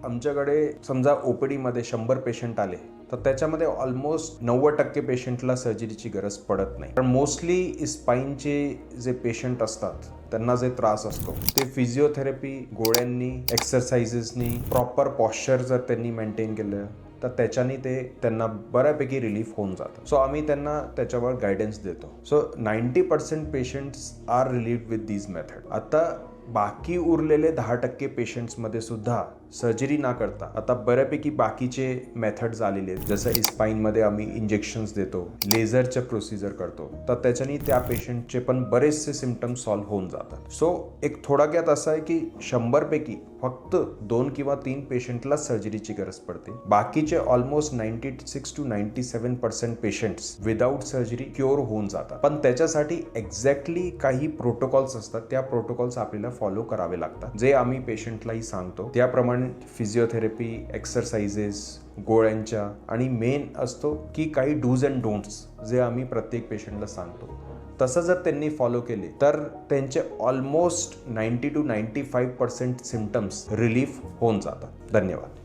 आमच्याकडे समजा OPD मध्ये 100 पेशंट आले तर त्याच्यामध्ये ऑलमोस्ट 90% पेशंटला सर्जरीची गरज पडत नाही. पण मोस्टली स्पाईनचे जे पेशंट असतात त्यांना जे त्रास असतो ते फिजिओथेरपी, गोळ्यांनी, एक्सरसाइजेसनी, प्रॉपर पॉश्चर जर त्यांनी मेंटेन केलं तर त्याच्याने त्यांना बऱ्यापैकी रिलीफ होऊन जातं. सो आम्ही त्यांना त्याच्यावर गायडन्स देतो. So 90% patients are relieved with these method. आता बाकी उरलेले 10% पेशंट्समध्ये सुद्धा सर्जरी ना करता आता बऱ्यापैकी बाकीचे मेथड्स आलेले आहेत. जसं स्पाईनमध्ये आम्ही इंजेक्शन्स देतो, लेझरचे प्रोसिजर करतो, तर त्याच्याने त्या पेशंटचे पण बरेचसे सिम्पटम्स सॉल्व्ह होऊन जातात. सो एक थोडक्यात असं आहे की 100 पैकी फक्त 2 किंवा 3 पेशंटला सर्जरीची गरज पडते. बाकीचे almost 96 to 97% patients without surgery cure होऊन जातात. पण त्याच्यासाठी एक्झॅक्टली काही प्रोटोकॉल्स असतात. त्या प्रोटोकॉल्स आपल्याला फॉलो करावे लागतात, जे आम्ही पेशंटलाही सांगतो. त्याप्रमाणे फिजिओथेरपी, एक्सरसाइजेस, गोळ्यांच्या आणि मेन असतो की काही डूज अँड डोंट्स जे आम्ही प्रत्येक पेशंटला सांगतो. तसं जर त्यांनी फॉलो केले तर त्यांचे ऑलमोस्ट 90 to 95% सिम्पटम्स रिलीफ होऊन जातात. धन्यवाद.